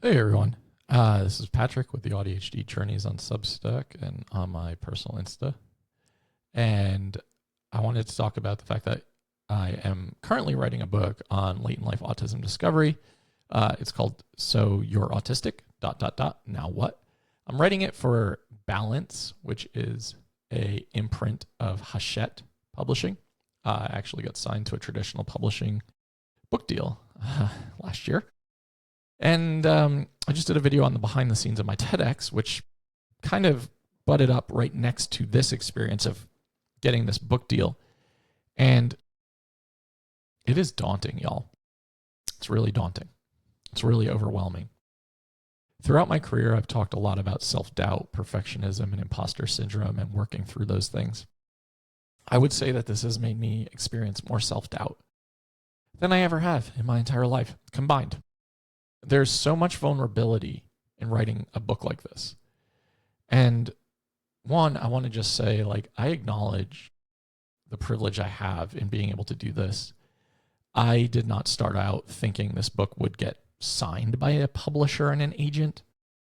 Hey everyone, this is Patrick with the ADHD Journeys on Substack and on my personal Insta. And I wanted to talk about the fact that I am currently writing a book on late in life autism discovery. It's called So You're Autistic, ... Now what? I'm writing it for Balance, which is a imprint of Hachette publishing. I actually got signed to a traditional publishing book deal last year. And I just did a video on the behind the scenes of my TEDx, which kind of butted up right next to this experience of getting this book deal. And it is daunting, y'all. It's really daunting. It's really overwhelming. Throughout my career, I've talked a lot about self-doubt, perfectionism, and imposter syndrome and working through those things. I would say that this has made me experience more self-doubt than I ever have in my entire life combined. There's so much vulnerability in writing a book like this. And one, I want to just say, I acknowledge the privilege I have in being able to do this. I did not start out thinking this book would get signed by a publisher and an agent.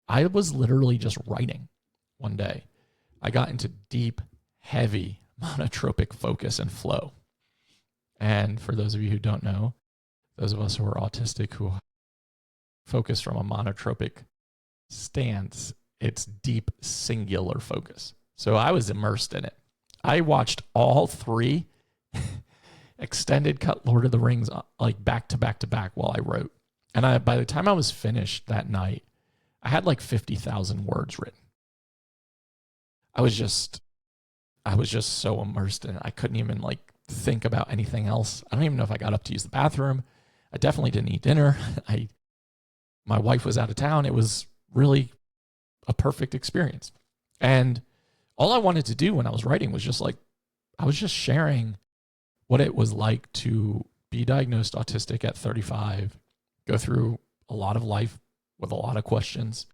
I was literally just writing one day. I got into deep, heavy monotropic focus and flow. And for those of you who don't know, those of us who are autistic who focus from a monotropic stance, it's deep singular focus. So I was immersed in it. I watched all 3 extended cut Lord of the Rings back to back to back while I wrote. And by the time I was finished that night, I had 50,000 words written. I was just so immersed in it. I couldn't even think about anything else. I don't even know if I got up to use the bathroom. I definitely didn't eat dinner. My wife was out of town. It was really a perfect experience. And all I wanted to do when I was writing was I was just sharing what it was like to be diagnosed autistic at 35, go through a lot of life with a lot of questions,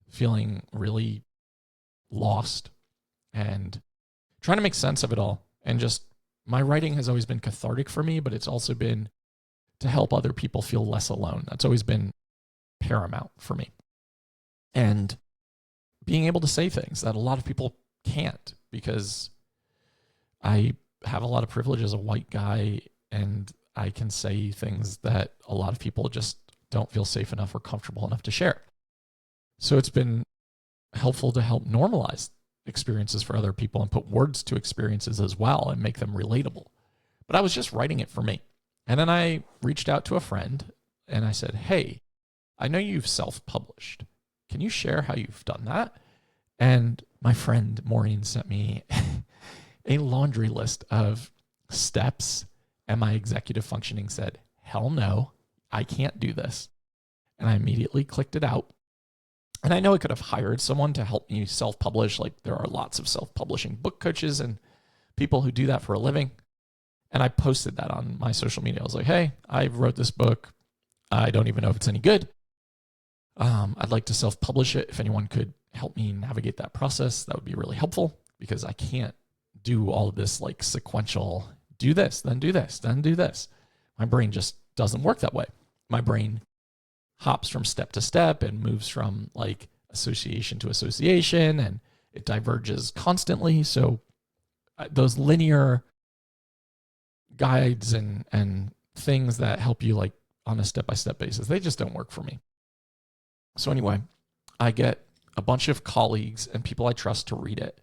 feeling really lost and trying to make sense of it all. And just my writing has always been cathartic for me, but it's also been to help other people feel less alone. That's always been paramount for me. And being able to say things that a lot of people can't, because I have a lot of privilege as a white guy and I can say things that a lot of people just don't feel safe enough or comfortable enough to share. So it's been helpful to help normalize experiences for other people and put words to experiences as well and make them relatable. But I was just writing it for me. And then I reached out to a friend and I said, hey, I know you've self-published. Can you share how you've done that? And my friend Maureen sent me a laundry list of steps, and my executive functioning said, hell no, I can't do this. And I immediately clicked it out. And I know I could have hired someone to help me self-publish. There are lots of self-publishing book coaches and people who do that for a living. And I posted that on my social media. I was like, hey, I wrote this book. I don't even know if it's any good. I'd like to self-publish it. If anyone could help me navigate that process, that would be really helpful, because I can't do all of this sequential, do this, then do this, then do this. My brain just doesn't work that way. My brain hops from step to step and moves from association to association, and it diverges constantly. So those linear guides and things that help you on a step-by-step basis, they just don't work for me. So anyway, I get a bunch of colleagues and people I trust to read it.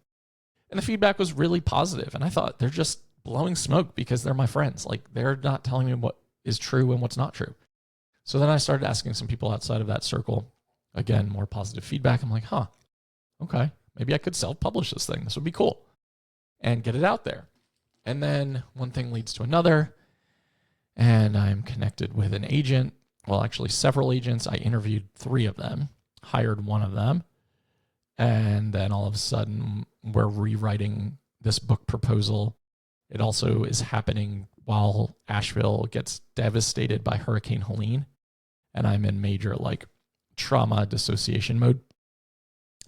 And the feedback was really positive. And I thought, they're just blowing smoke because they're my friends. They're not telling me what is true and what's not true. So then I started asking some people outside of that circle. Again, more positive feedback. I'm like, okay, maybe I could self-publish this thing. This would be cool. And get it out there. And then one thing leads to another. And I'm connected with an agent. Well, actually several agents. I interviewed 3 of them, hired one of them. And then all of a sudden we're rewriting this book proposal. It also is happening while Asheville gets devastated by Hurricane Helene. And I'm in major trauma dissociation mode.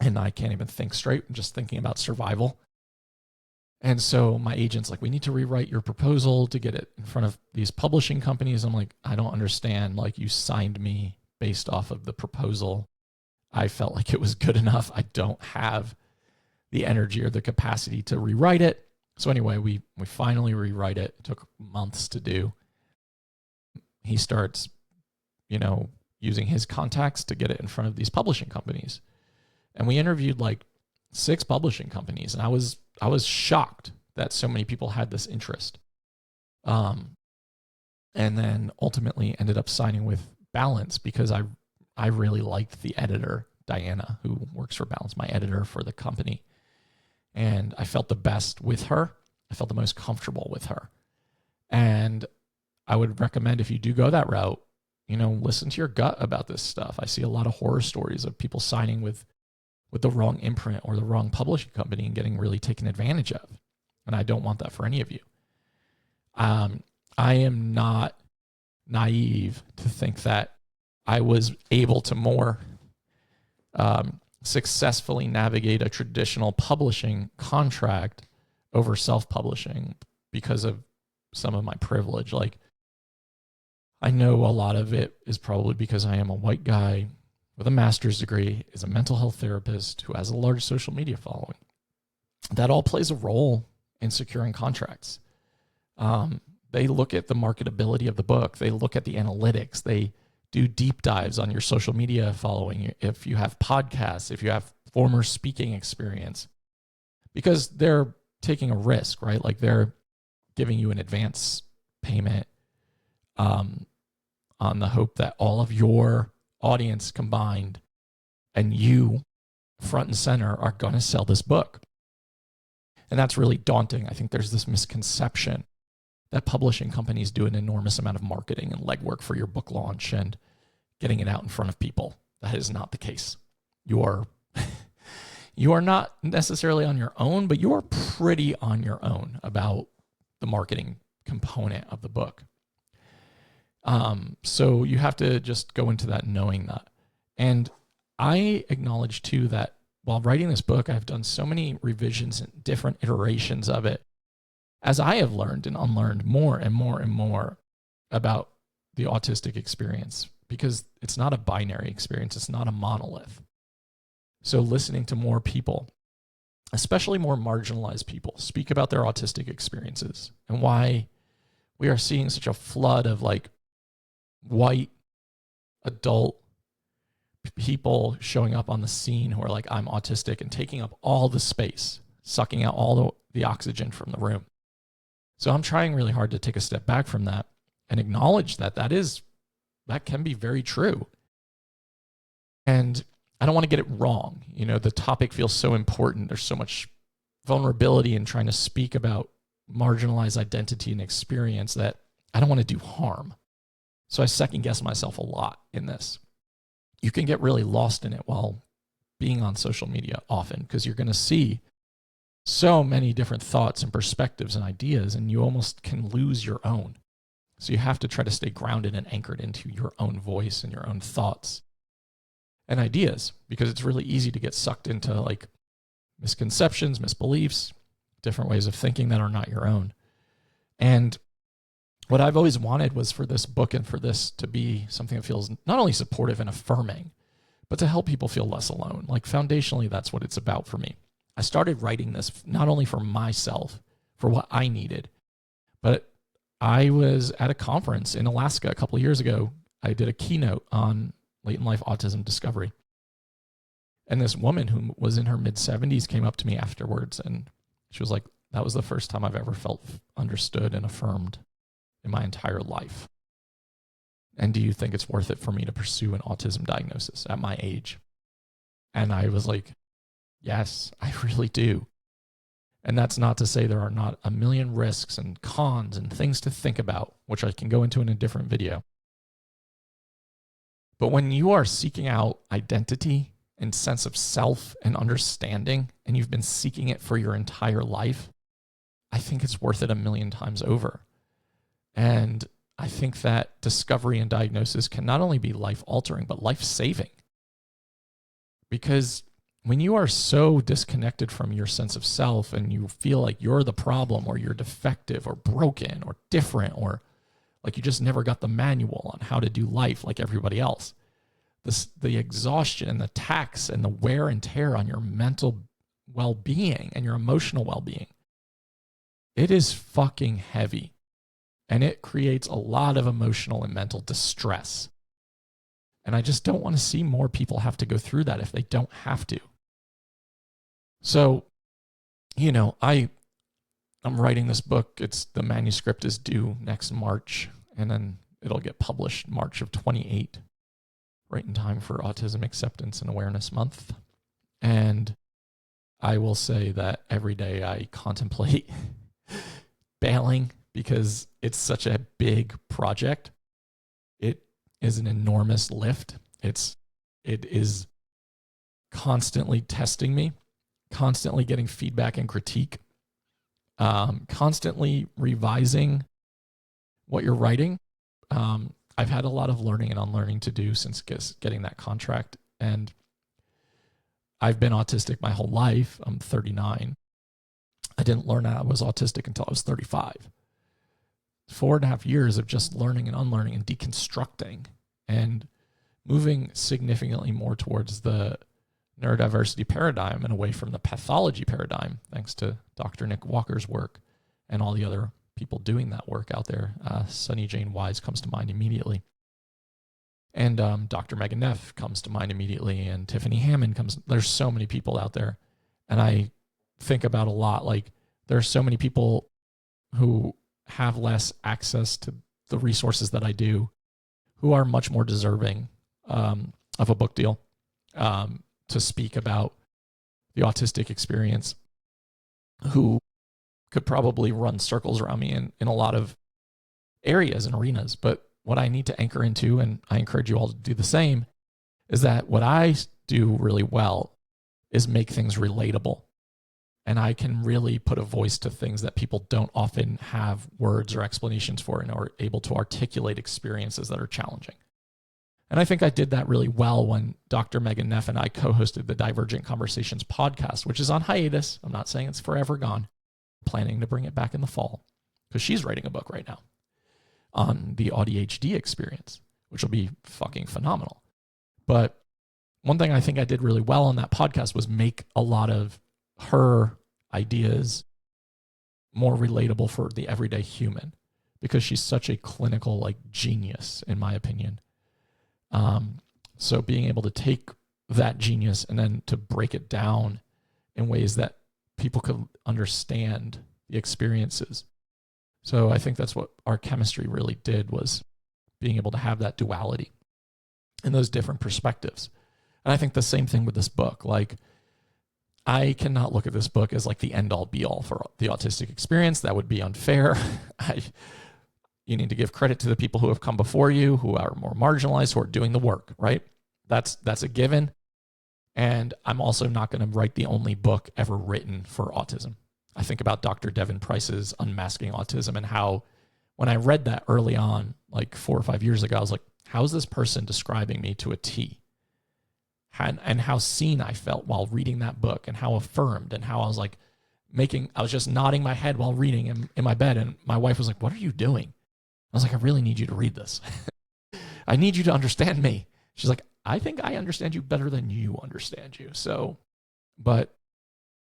And I can't even think straight. I'm just thinking about survival. And so my agent's like, we need to rewrite your proposal to get it in front of these publishing companies. I'm like, I don't understand. You signed me based off of the proposal. I felt like it was good enough. I don't have the energy or the capacity to rewrite it. So anyway, we finally rewrite it. It took months to do. He starts, using his contacts to get it in front of these publishing companies. And we interviewed like 6 publishing companies, and I was shocked that so many people had this interest. And then ultimately ended up signing with Balance because I really liked the editor, Diana, who works for Balance, my editor for the company. And I felt the best with her. I felt the most comfortable with her. And I would recommend, if you do go that route, listen to your gut about this stuff. I see a lot of horror stories of people signing with the wrong imprint or the wrong publishing company and getting really taken advantage of. And I don't want that for any of you. I am not naive to think that I was able to more successfully navigate a traditional publishing contract over self-publishing because of some of my privilege. Like, I know a lot of it is probably because I am a white guy with a master's degree, is a mental health therapist who has a large social media following. That all plays a role in securing contracts. They look at the marketability of the book. They look at the analytics. They do deep dives on your social media following, if you have podcasts, if you have former speaking experience, because they're taking a risk, right? Like, they're giving you an advance payment on the hope that all of your audience combined and you front and center are going to sell this book. And that's really daunting. I think there's this misconception that publishing companies do an enormous amount of marketing and legwork for your book launch and getting it out in front of people. That is not the case. You are not necessarily on your own, but you are pretty on your own about the marketing component of the book. So you have to just go into that knowing that. And I acknowledge too that while writing this book, I've done so many revisions and different iterations of it, as I have learned and unlearned more and more and more about the autistic experience, because it's not a binary experience. It's not a monolith. So listening to more people, especially more marginalized people, speak about their autistic experiences and why we are seeing such a flood of like white adult people showing up on the scene who are like, I'm autistic, and taking up all the space, sucking out all the oxygen from the room. So I'm trying really hard to take a step back from that and acknowledge that that can be very true. And I don't want to get it wrong. The topic feels so important. There's so much vulnerability in trying to speak about marginalized identity and experience that I don't want to do harm. So I second guess myself a lot in this. You can get really lost in it while being on social media often, because you're going to see so many different thoughts and perspectives and ideas, and you almost can lose your own. So you have to try to stay grounded and anchored into your own voice and your own thoughts and ideas, because it's really easy to get sucked into like misconceptions, misbeliefs, different ways of thinking that are not your own. And what I've always wanted was for this book and for this to be something that feels not only supportive and affirming, but to help people feel less alone. Like, foundationally, that's what it's about for me. I started writing this not only for myself, for what I needed, but I was at a conference in Alaska a couple of years ago. I did a keynote on late in life autism discovery. And this woman who was in her mid-70s came up to me afterwards, and she was like, that was the first time I've ever felt understood and affirmed in my entire life. And do you think it's worth it for me to pursue an autism diagnosis at my age? And I was like, yes, I really do. And that's not to say there are not a million risks and cons and things to think about, which I can go into in a different video. But when you are seeking out identity and sense of self and understanding, and you've been seeking it for your entire life, I think it's worth it a million times over. And I think that discovery and diagnosis can not only be life-altering, but life-saving. Because when you are so disconnected from your sense of self and you feel like you're the problem, or you're defective or broken or different, or like you just never got the manual on how to do life like everybody else, the exhaustion and the tax and the wear and tear on your mental well-being and your emotional well-being, it is fucking heavy. And it creates a lot of emotional and mental distress. And I just don't want to see more people have to go through that if they don't have to. So, I'm writing this book. The manuscript is due next March, and then it'll get published March of 28, right in time for Autism Acceptance and Awareness Month. And I will say that every day I contemplate bailing because it's such a big project. It is an enormous lift. It is constantly testing me, constantly getting feedback and critique, constantly revising what you're writing. I've had a lot of learning and unlearning to do since getting that contract. And I've been autistic my whole life. I'm 39. I didn't learn I was autistic until I was 35. 4.5 years of just learning and unlearning and deconstructing and moving significantly more towards the neurodiversity paradigm and away from the pathology paradigm, thanks to Dr. Nick Walker's work and all the other people doing that work out there. Sunny Jane Wise comes to mind immediately. And Dr. Megan Neff comes to mind immediately. And Tiffany Hammond comes. There's so many people out there. And I think about a lot, like there are so many people who have less access to the resources that I do, who are much more deserving of a book deal to speak about the autistic experience, who could probably run circles around me in a lot of areas and arenas. But what I need to anchor into, and I encourage you all to do the same, is that what I do really well is make things relatable. And I can really put a voice to things that people don't often have words or explanations for and are able to articulate experiences that are challenging. And I think I did that really well when Dr. Megan Neff and I co-hosted the Divergent Conversations podcast, which is on hiatus. I'm not saying it's forever gone. I'm planning to bring it back in the fall because she's writing a book right now on the ADHD experience, which will be fucking phenomenal. But one thing I think I did really well on that podcast was make a lot of her ideas more relatable for the everyday human, because she's such a clinical genius, in my opinion. So being able to take that genius and then to break it down in ways that people could understand the experiences. So I think that's what our chemistry really did, was being able to have that duality and those different perspectives. And I think the same thing with this book. I cannot look at this book as the end all be all for the autistic experience. That would be unfair. You need to give credit to the people who have come before you, who are more marginalized, who are doing the work, right? That's a given. And I'm also not going to write the only book ever written for autism. I think about Dr. Devin Price's Unmasking Autism, and how when I read that early on, 4 or 5 years ago, I was like, how is this person describing me to a T? And how seen I felt while reading that book, and how affirmed, and how I was I was just nodding my head while reading in my bed. And my wife was like, what are you doing? I was like, I really need you to read this. I need you to understand me. She's like, I think I understand you better than you understand you. So, but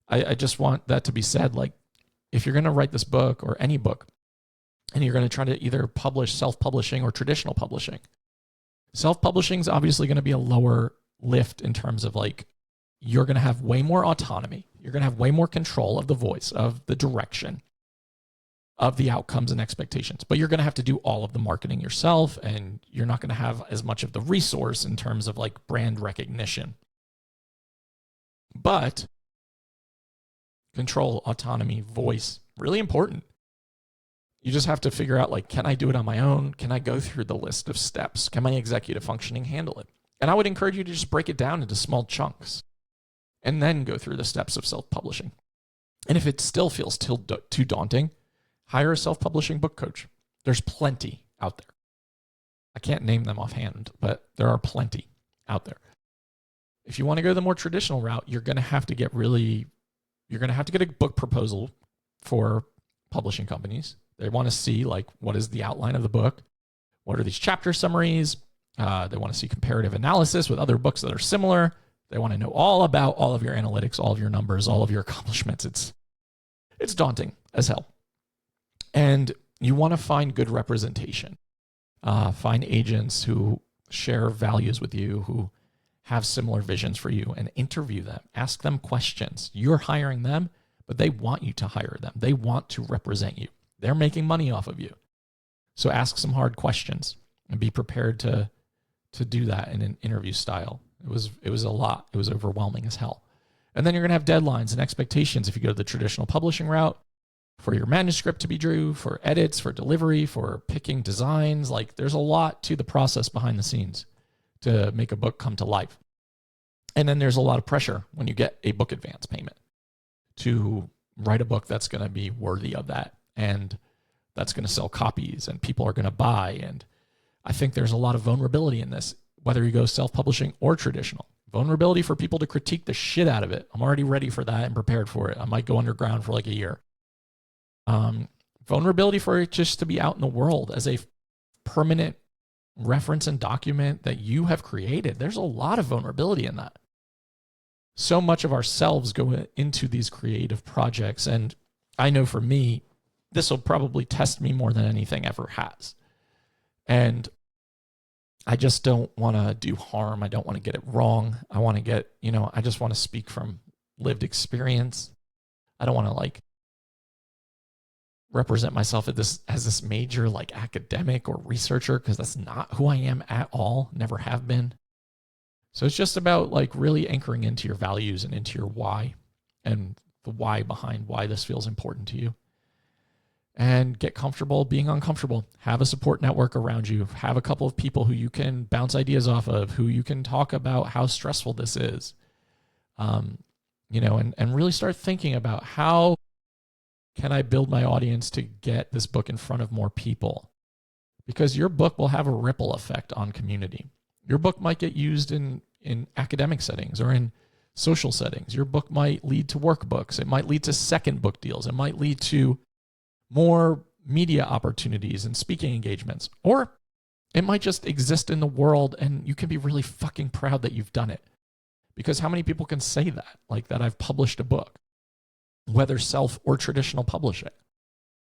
I just want that to be said. If you're going to write this book or any book, and you're going to try to either publish self-publishing or traditional publishing, self-publishing is obviously going to be a lower lift in terms of you're going to have way more autonomy. You're going to have way more control of the voice, of the direction, of the outcomes and expectations. But you're going to have to do all of the marketing yourself, and you're not going to have as much of the resource in terms of brand recognition. But control, autonomy, voice, really important. You just have to figure out, can I do it on my own? Can I go through the list of steps? Can my executive functioning handle it? And I would encourage you to just break it down into small chunks and then go through the steps of self-publishing. And if it still feels too daunting, hire a self-publishing book coach. There's plenty out there. I can't name them offhand, but there are plenty out there. If you want to go the more traditional route, you're going to have to get a book proposal for publishing companies. They want to see what is the outline of the book? What are these chapter summaries? They want to see comparative analysis with other books that are similar. They want to know all about all of your analytics, all of your numbers, all of your accomplishments. It's daunting as hell. And you want to find good representation. Find agents who share values with you, who have similar visions for you, and interview them. Ask them questions. You're hiring them, but they want you to hire them. They want to represent you. They're making money off of you. So ask some hard questions and be prepared to do that in an interview style. It was a lot. It was overwhelming as hell. And then you're going to have deadlines and expectations if you go to the traditional publishing route, for your manuscript to be due, for edits, for delivery, for picking designs. Like, there's a lot to the process behind the scenes to make a book come to life. And then there's a lot of pressure when you get a book advance payment to write a book that's going to be worthy of that, and that's going to sell copies and people are going to buy. And I think there's a lot of vulnerability in this, whether you go self-publishing or traditional. Vulnerability for people to critique the shit out of it. I'm already ready for that and prepared for it. I might go underground for like a year. Vulnerability for it just to be out in the world as a permanent reference and document that you have created. There's a lot of vulnerability in that. So much of ourselves go into these creative projects. And I know for me, this will probably test me more than anything ever has. And I just don't want to do harm. I don't want to get it wrong. I want to get, I just want to speak from lived experience. I don't want to like represent myself as this major like academic or researcher, because that's not who I am at all. Never have been. So it's just about like really anchoring into your values and into your why, and the why behind why this feels important to you. And get comfortable being uncomfortable. Have a support network around you. Have a couple of people who you can bounce ideas off of, who you can talk about how stressful this is. And really start thinking about, how can I build my audience to get this book in front of more people? Because your book will have a ripple effect on community. Your book might get used in academic settings or in social settings. Your book might lead to workbooks. It might lead to second book deals. It might lead to more media opportunities and speaking engagements. Or it might just exist in the world and you can be really fucking proud that you've done it. Because how many people can say that? Like, that I've published a book, whether self or traditional publishing.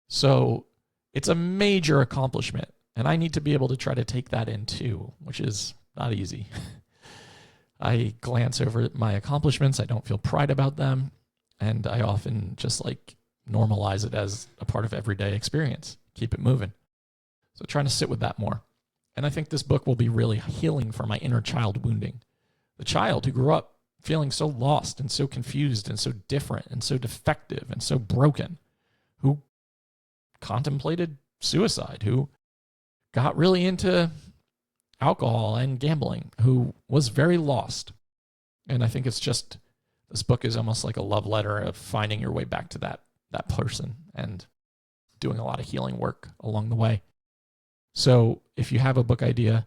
So it's a major accomplishment. And I need to be able to try to take that in too, which is not easy. I glance over my accomplishments. I don't feel pride about them. And I often just like normalize it as a part of everyday experience. Keep it moving. So trying to sit with that more. And I think this book will be really healing for my inner child wounding. The child who grew up feeling so lost and so confused and so different and so defective and so broken, who contemplated suicide, who got really into alcohol and gambling, who was very lost. And I think it's just, this book is almost like a love letter of finding your way back to that person and doing a lot of healing work along the way. So if you have a book idea,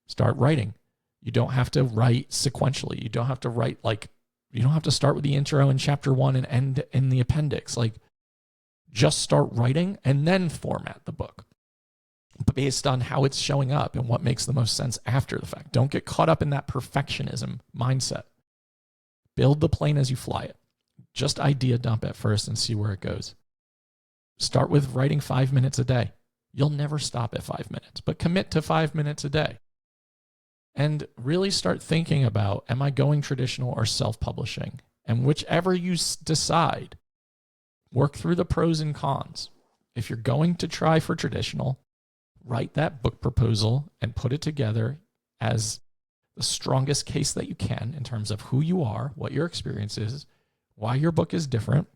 start writing. You don't have to write sequentially. You don't have to write you don't have to start with the intro in chapter 1 and end in the appendix. Like, just start writing and then format the book based on how it's showing up and what makes the most sense after the fact. Don't get caught up in that perfectionism mindset. Build the plane as you fly it. Just idea dump at first and see where it goes. Start with writing 5 minutes a day. You'll never stop at 5 minutes, but commit to 5 minutes a day. And really start thinking about, am I going traditional or self-publishing? And whichever you decide, work through the pros and cons. If you're going to try for traditional, write that book proposal and put it together as the strongest case that you can in terms of who you are, what your experience is, why your book is different,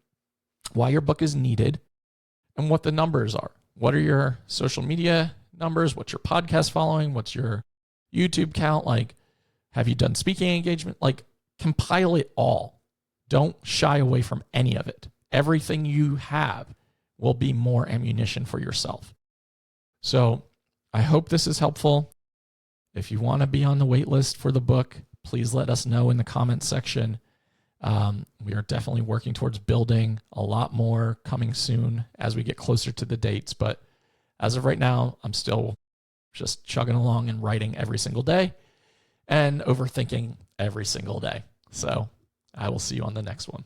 why your book is needed, and what the numbers are. What are your social media numbers? What's your podcast following? What's your YouTube count? Like, have you done speaking engagement? Like, compile it all. Don't shy away from any of it. Everything you have will be more ammunition for yourself. So I hope this is helpful. If you want to be on the wait list for the book, please let us know in the comments section. We are definitely working towards building a lot more coming soon as we get closer to the dates. But as of right now, I'm still just chugging along and writing every single day and overthinking every single day. So I will see you on the next one.